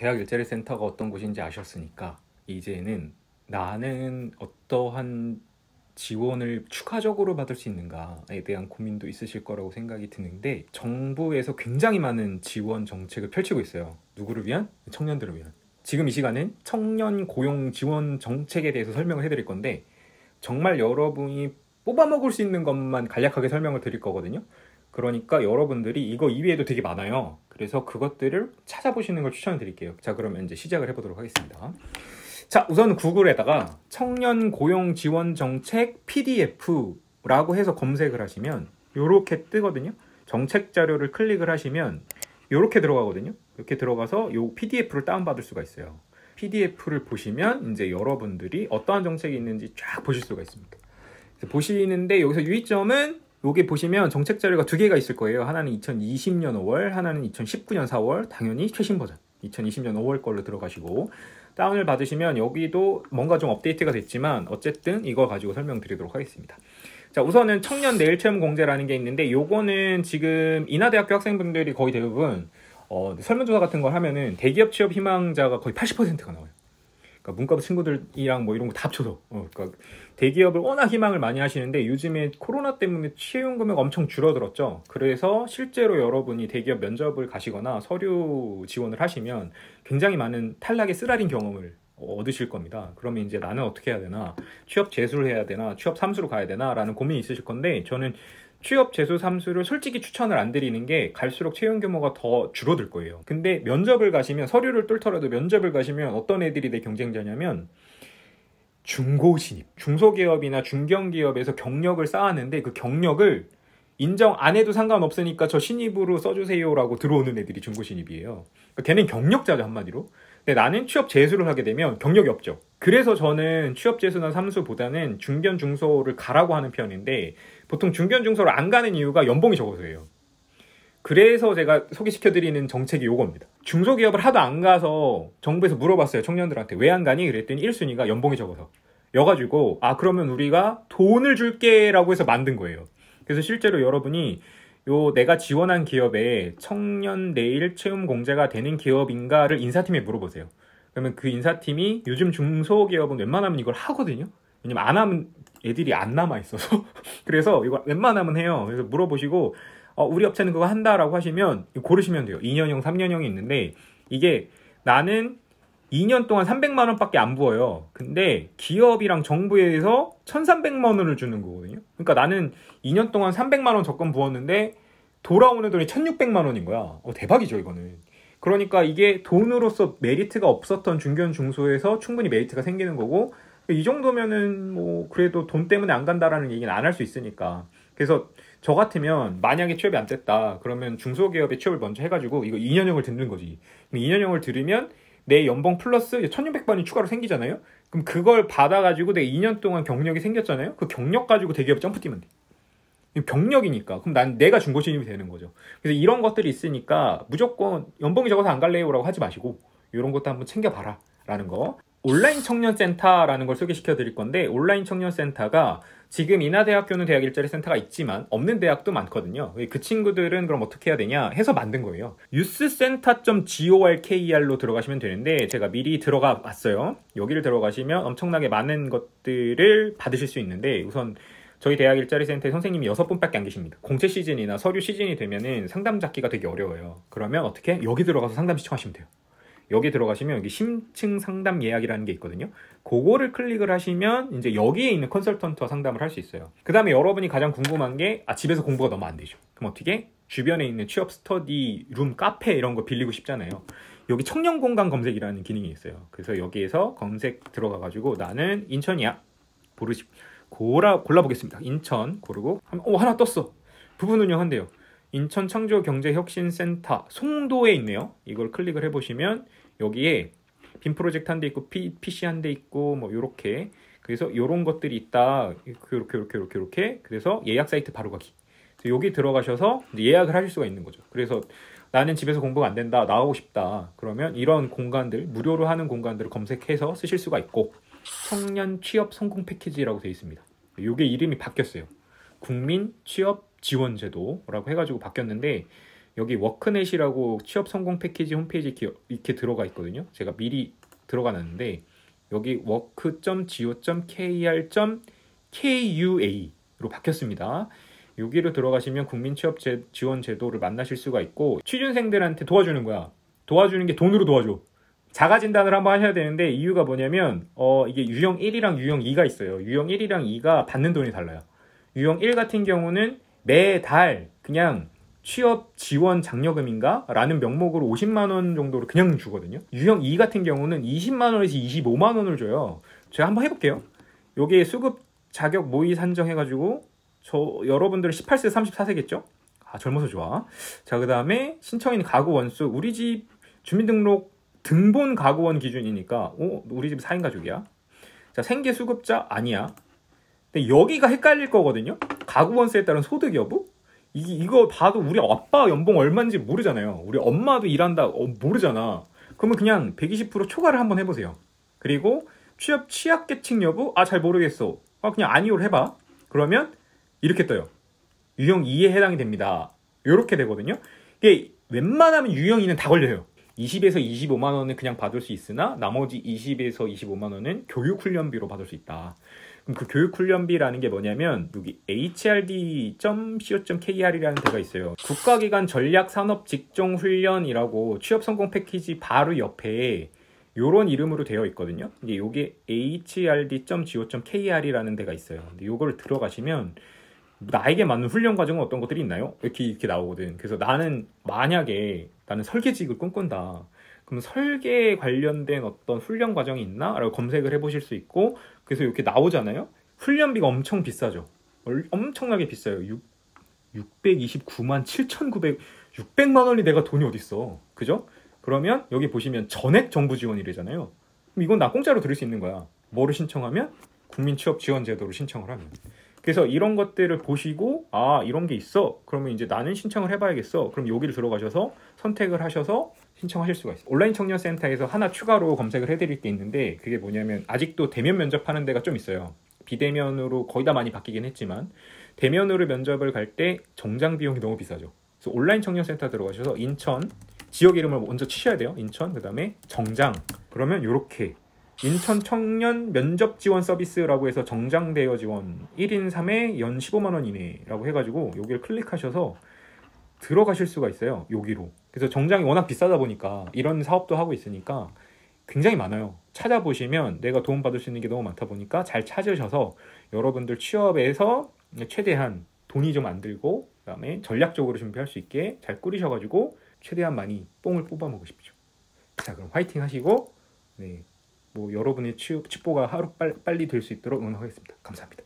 대학 일자리 센터가 어떤 곳인지 아셨으니까 이제는 나는 어떠한 지원을 추가적으로 받을 수 있는가에 대한 고민도 있으실 거라고 생각이 드는데, 정부에서 굉장히 많은 지원 정책을 펼치고 있어요. 누구를 위한? 청년들을 위한. 지금 이 시간엔 청년 고용 지원 정책에 대해서 설명을 해드릴 건데, 정말 여러분이 뽑아먹을 수 있는 것만 간략하게 설명을 드릴 거거든요. 그러니까 여러분들이 이거 이외에도 되게 많아요. 그래서 그것들을 찾아보시는 걸 추천드릴게요. 자, 그러면 이제 시작을 해보도록 하겠습니다. 자, 우선 구글에다가 청년 고용 지원 정책 PDF라고 해서 검색을 하시면 이렇게 뜨거든요. 정책 자료를 클릭을 하시면 이렇게 들어가거든요. 이렇게 들어가서 이 PDF를 다운받을 수가 있어요. PDF를 보시면 이제 여러분들이 어떠한 정책이 있는지 쫙 보실 수가 있습니다. 그래서 보시는데 여기서 유의점은 여기 보시면 정책 자료가 두 개가 있을 거예요. 하나는 2020년 5월, 하나는 2019년 4월, 당연히 최신 버전 2020년 5월 걸로 들어가시고 다운을 받으시면 여기도 뭔가 좀 업데이트가 됐지만 어쨌든 이걸 가지고 설명드리도록 하겠습니다. 자, 우선은 청년 내일 체험 공제라는 게 있는데 요거는 지금 인하대학교 학생분들이 거의 대부분 설문조사 같은 걸 하면은 대기업 취업 희망자가 거의 80%가 나와요. 그러니까 문과부 친구들이랑 뭐 이런 거 다 합쳐서 그러니까 대기업을 워낙 희망을 많이 하시는데 요즘에 코로나 때문에 채용 금액 엄청 줄어들었죠. 그래서 실제로 여러분이 대기업 면접을 가시거나 서류 지원을 하시면 굉장히 많은 탈락의 쓰라린 경험을 얻으실 겁니다. 그러면 이제 나는 어떻게 해야 되나, 취업 재수를 해야 되나, 취업 삼수로 가야 되나 라는 고민이 있으실 건데, 저는 취업 재수 삼수를 솔직히 추천을 안 드리는 게 갈수록 채용 규모가 더 줄어들 거예요. 근데 면접을 가시면, 서류를 뚫더라도 면접을 가시면 어떤 애들이 내 경쟁자냐면 중고신입, 중소기업이나 중견기업에서 경력을 쌓았는데 그 경력을 인정 안 해도 상관없으니까 저 신입으로 써주세요라고 들어오는 애들이 중고신입이에요. 그러니까 걔는 경력자죠, 한마디로. 근데 나는 취업 재수를 하게 되면 경력이 없죠. 그래서 저는 취업 재수나 삼수보다는 중견 중소를 가라고 하는 편인데, 보통 중견 중소를 안 가는 이유가 연봉이 적어서예요. 그래서 제가 소개시켜드리는 정책이 요겁니다. 중소기업을 하도 안 가서 정부에서 물어봤어요, 청년들한테. 왜 안 가니? 그랬더니 1순위가 연봉이 적어서. 여가지고 그러면 우리가 돈을 줄게 라고 해서 만든 거예요. 그래서 실제로 여러분이 내가 지원한 기업에 청년 내일 채용 공제가 되는 기업인가를 인사팀에 물어보세요. 그러면 그 인사팀이 요즘 중소기업은 웬만하면 이걸 하거든요. 왜냐면 안 하면 애들이 안 남아있어서. 그래서 이거 웬만하면 해요. 그래서 물어보시고 우리 업체는 그거 한다라고 하시면 고르시면 돼요. 2년형, 3년형이 있는데 이게 나는 2년 동안 300만 원밖에 안 부어요. 근데 기업이랑 정부에서 1,300만 원을 주는 거거든요. 그러니까 나는 2년 동안 300만 원 적금 부었는데 돌아오는 돈이 1,600만 원인 거야. 대박이죠, 이거는. 그러니까 이게 돈으로서 메리트가 없었던 중견 중소에서 충분히 메리트가 생기는 거고, 이 정도면은 뭐 그래도 돈 때문에 안 간다라는 얘기는 안 할 수 있으니까. 그래서 저 같으면 만약에 취업이 안 됐다 그러면 중소기업에 취업을 먼저 해가지고 이거 2년형을 듣는 거지. 2년형을 들으면 내 연봉 플러스 1,600만원이 추가로 생기잖아요. 그럼 그걸 받아가지고 내가 2년 동안 경력이 생겼잖아요. 그 경력 가지고 대기업 점프 뛰면 돼. 경력이니까. 그럼 내가 중고신입이 되는 거죠. 그래서 이런 것들이 있으니까 무조건 연봉이 적어서 안 갈래요라고 하지 마시고 이런 것도 한번 챙겨봐라 라는 거. 온라인 청년센터라는 걸 소개시켜 드릴 건데, 온라인 청년센터가 지금 인하대학교는 대학 일자리 센터가 있지만 없는 대학도 많거든요. 그 친구들은 그럼 어떻게 해야 되냐 해서 만든 거예요. youthcenter.gorkr로 들어가시면 되는데, 제가 미리 들어가 봤어요. 여기를 들어가시면 엄청나게 많은 것들을 받으실 수 있는데, 우선 저희 대학 일자리 센터에 선생님이 6분밖에 안 계십니다. 공채 시즌이나 서류 시즌이 되면은 상담 잡기가 되게 어려워요. 그러면 어떻게? 여기 들어가서 상담 신청하시면 돼요. 여기 들어가시면 여기 심층 상담 예약이라는 게 있거든요. 그거를 클릭을 하시면 이제 여기에 있는 컨설턴트와 상담을 할 수 있어요. 그 다음에 여러분이 가장 궁금한 게 집에서 공부가 너무 안 되죠. 그럼 어떻게? 주변에 있는 취업 스터디 룸, 카페 이런 거 빌리고 싶잖아요. 여기 청년 공간 검색이라는 기능이 있어요. 그래서 여기에서 검색 들어가가지고 나는 인천이야. 골라보겠습니다. 인천 고르고 하나 떴어. 부분 운영한대요. 인천 창조경제혁신센터 송도에 있네요. 이걸 클릭을 해보시면 여기에 빔 프로젝트 한 대 있고 PC 한 대 있고 뭐 요렇게, 그래서 요런 것들이 있다. 이렇게 그래서 예약 사이트 바로 가기. 여기 들어가셔서 예약을 하실 수가 있는 거죠. 그래서 나는 집에서 공부가 안 된다, 나가고 싶다 그러면 이런 공간들, 무료로 하는 공간들을 검색해서 쓰실 수가 있고, 청년 취업 성공 패키지라고 되어 있습니다. 요게 이름이 바뀌었어요. 국민 취업 지원 제도라고 해가지고 바뀌었는데, 여기 워크넷이라고 취업 성공 패키지 홈페이지 이렇게 들어가 있거든요. 제가 미리 들어가 놨는데 여기 work.go.kr.kua로 바뀌었습니다. 여기로 들어가시면 국민 취업 지원 제도를 만나실 수가 있고 취준생들한테 도와주는 거야. 도와주는 게 돈으로 도와줘. 자가 진단을 한번 하셔야 되는데 이유가 뭐냐면 이게 유형 1이랑 유형 2가 있어요. 유형 1이랑 2가 받는 돈이 달라요. 유형 1 같은 경우는 매달 그냥 취업 지원 장려금인가? 라는 명목으로 50만 원 정도로 그냥 주거든요. 유형 2 같은 경우는 20만 원에서 25만 원을 줘요. 제가 한번 해볼게요. 요게 수급 자격 모의 산정해가지고 여러분들은 18세 34세겠죠? 아, 젊어서 좋아. 자, 그 다음에 신청인 가구 원수 우리 집 주민등록 등본 가구원 기준이니까 우리 집 4인 가족이야. 자, 생계 수급자 아니야. 근데 여기가 헷갈릴 거거든요. 가구원수에 따른 소득 여부? 이거 봐도 우리 아빠 연봉 얼마인지 모르잖아요. 우리 엄마도 일한다 모르잖아. 그러면 그냥 120% 초과를 한번 해보세요. 그리고 취약계층 여부? 아, 잘 모르겠어. 그냥 아니오를 해봐. 그러면 이렇게 떠요. 유형 2에 해당이 됩니다. 이렇게 되거든요. 이게 웬만하면 유형 2는 다 걸려요. 20에서 25만 원은 그냥 받을 수 있으나 나머지 20에서 25만 원은 교육훈련비로 받을 수 있다. 그럼 그 교육훈련비라는 게 뭐냐면 여기 hrd.co.kr이라는 데가 있어요. 국가기관 전략산업직종훈련이라고 취업성공 패키지 바로 옆에 요런 이름으로 되어 있거든요. 이게 요게 hrd.go.kr이라는 데가 있어요. 근데 요걸 들어가시면 나에게 맞는 훈련 과정은 어떤 것들이 있나요? 이렇게 나오거든. 그래서 만약에 나는 설계직을 꿈꾼다. 그럼 설계에 관련된 어떤 훈련 과정이 있나? 라고 검색을 해보실 수 있고, 그래서 이렇게 나오잖아요? 훈련비가 엄청 비싸죠. 엄청나게 비싸요. 629만 7,900, 600만 원이 내가 돈이 어딨어. 그죠? 그러면 여기 보시면 전액 정부 지원이래잖아요. 그럼 이건 나 공짜로 들을 수 있는 거야. 뭐를 신청하면? 국민취업지원제도를 신청을 하면. 그래서 이런 것들을 보시고 이런 게 있어. 그러면 이제 나는 신청을 해봐야겠어. 그럼 여기를 들어가셔서 선택을 하셔서 신청하실 수가 있어요. 온라인 청년센터에서 하나 추가로 검색을 해드릴 게 있는데 그게 뭐냐면 아직도 대면 면접하는 데가 좀 있어요. 비대면으로 거의 다 많이 바뀌긴 했지만 대면으로 면접을 갈 때 정장 비용이 너무 비싸죠. 그래서 온라인 청년센터 들어가셔서 인천 지역 이름을 먼저 치셔야 돼요. 인천 그 다음에 정장 그러면 이렇게 인천 청년 면접 지원 서비스라고 해서 정장 대여 지원 1인 3회 연 15만 원 이내라고 해가지고 여기를 클릭하셔서 들어가실 수가 있어요. 여기로. 그래서 정장이 워낙 비싸다 보니까 이런 사업도 하고 있으니까 굉장히 많아요. 찾아보시면 내가 도움받을 수 있는 게 너무 많다 보니까 잘 찾으셔서 여러분들 취업에서 최대한 돈이 좀 안 들고 그다음에 전략적으로 준비할 수 있게 잘 꾸리셔가지고 최대한 많이 뽕을 뽑아 먹으십시오. 자, 그럼 화이팅 하시고 여러분의 축보가 하루 빨리 될 수 있도록 응원하겠습니다. 감사합니다.